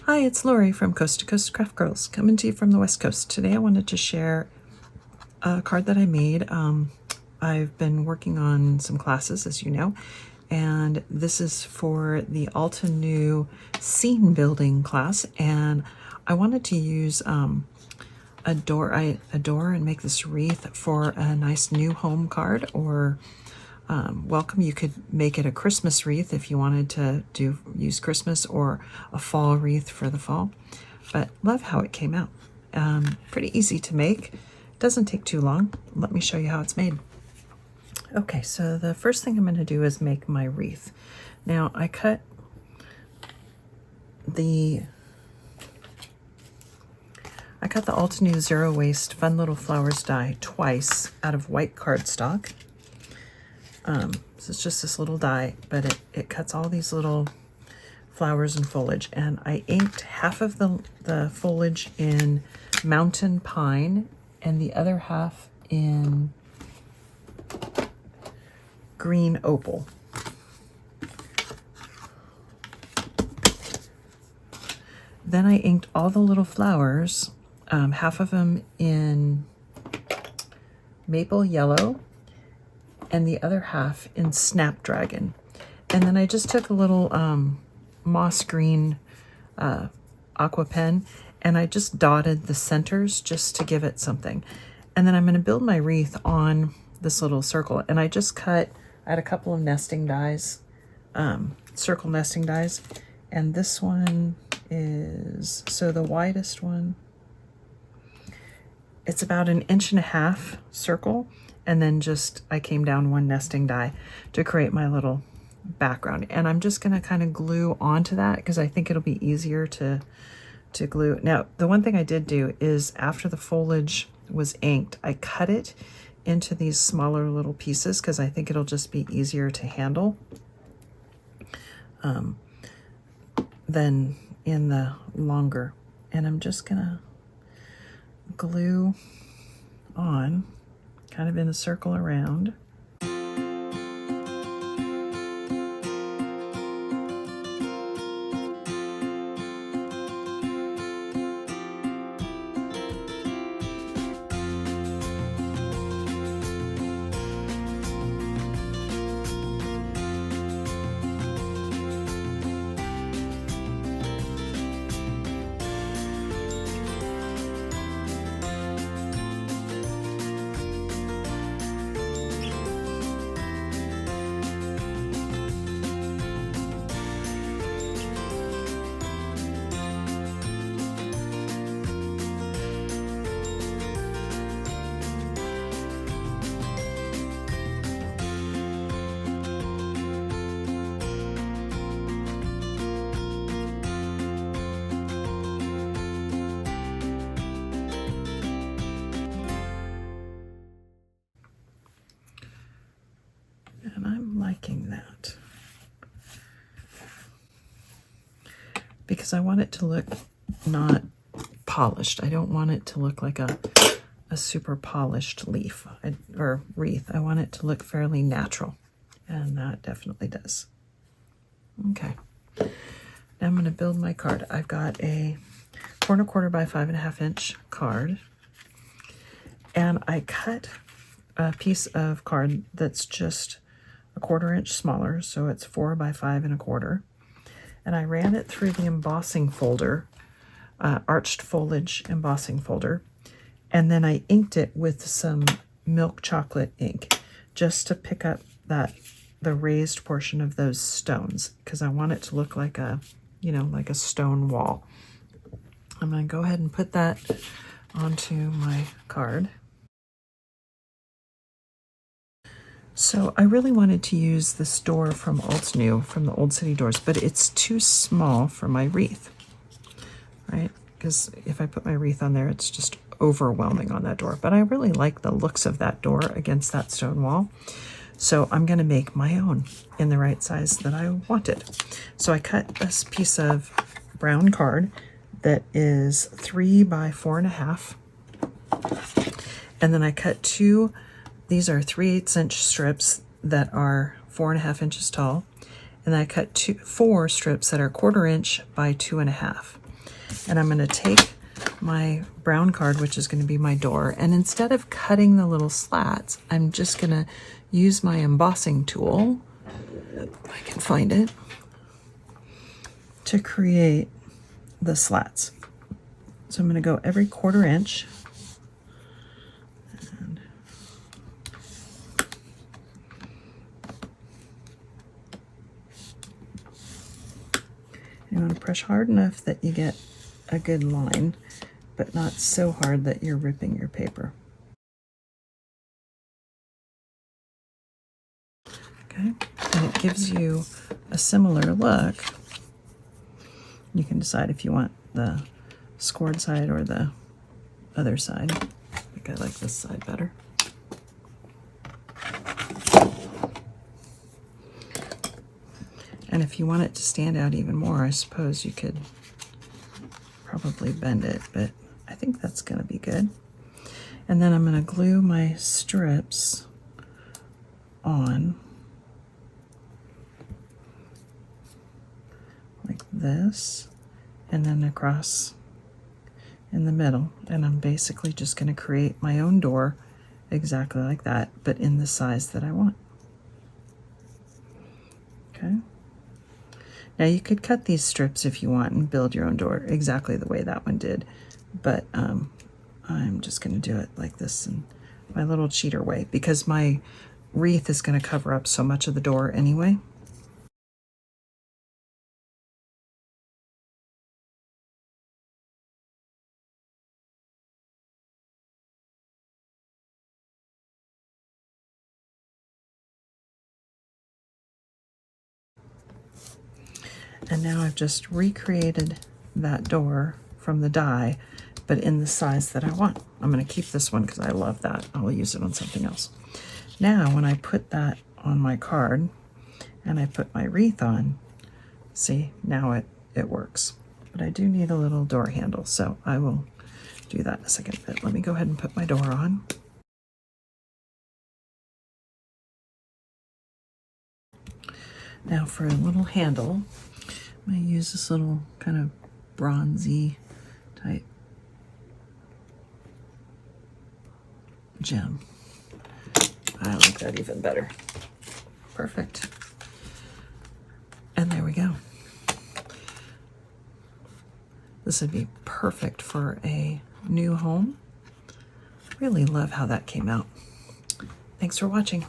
Hi, it's Lori from Coast to Coast Craft Girls, coming to you from the West Coast. Today I wanted to share a card that I made. I've been working on some classes, as you know, and this is for the Alta New scene building class, and I wanted to use I adore and make this wreath for a nice new home card or welcome. You could make it a Christmas wreath if you wanted to use Christmas, or a fall wreath for the fall. But love how it came out. Pretty easy to make. Doesn't take too long. Let me show you how it's made. Okay, so the first thing I'm going to do is make my wreath. Now I cut the Alta New Zero Waste Fun Little Flowers die twice out of white cardstock. So it's just this little die, but it cuts all these little flowers and foliage. And I inked half of the foliage in mountain pine and the other half in green opal. Then I inked all the little flowers, half of them in maple yellow and the other half in snapdragon. And then I just took a little moss green aqua pen and I just dotted the centers just to give it something. And then I'm going to build my wreath on this little circle. And I just cut, I had a couple of nesting dies, circle nesting dies. And this one is, so the widest one, it's about 1.5 inches circle. And then just, I came down one nesting die to create my little background. And I'm just gonna kind of glue onto that because I think it'll be easier to glue. Now, the one thing I did do is after the foliage was inked, I cut it into these smaller little pieces because I think it'll just be easier to handle than in the longer. And I'm just gonna glue on kind of in a circle around. And I'm liking that because I want it to look not polished. I don't want it to look like a super polished leaf or wreath. I want it to look fairly natural, and that definitely does. Okay, now I'm going to build my card. I've got a 4 1/4 by 5.5 inch card, and I cut a piece of card that's just 1/4 inch smaller, so it's 4 by 5 1/4, and I ran it through the embossing folder, arched foliage embossing folder, and then I inked it with some milk chocolate ink just to pick up the raised portion of those stones, because I want it to look like a, like a stone wall. I'm going to go ahead and put that onto my card. So I really wanted to use this door from Alta New, from the Old City doors, but it's too small for my wreath, right? Because if I put my wreath on there, it's just overwhelming on that door. But I really like the looks of that door against that stone wall. So I'm going to make my own in the right size that I wanted. So I cut this piece of brown card that is 3 by 4.5. And then I cut two. These are 3/8 inch strips that are 4.5 inches tall. And I cut 4 strips that are 1/4 inch by 2.5. And I'm going to take my brown card, which is going to be my door, and instead of cutting the little slats, I'm just going to use my embossing tool, if I can find it, to create the slats. So I'm going to go every 1/4 inch. And you want to press hard enough that you get a good line, but not so hard that you're ripping your paper. Okay, and it gives you a similar look. You can decide if you want the scored side or the other side. I think I like this side better. And if you want it to stand out even more, I suppose you could probably bend it, but I think that's going to be good. And then I'm going to glue my strips on like this, and then across in the middle. And I'm basically just going to create my own door exactly like that, but in the size that I want. Okay. Now you could cut these strips if you want and build your own door exactly the way that one did, but I'm just going to do it like this in my little cheater way, because my wreath is going to cover up so much of the door anyway. And now I've just recreated that door from the die, but in the size that I want. I'm going to keep this one because I love that. I'll use it on something else. Now, when I put that on my card and I put my wreath on, see, now it works. But I do need a little door handle, so I will do that in a second. But let me go ahead and put my door on. Now for a little handle, I'm going to use this little kind of bronzy type gem. I like that even better. Perfect. And there we go. This would be perfect for a new home. Really love how that came out. Thanks for watching.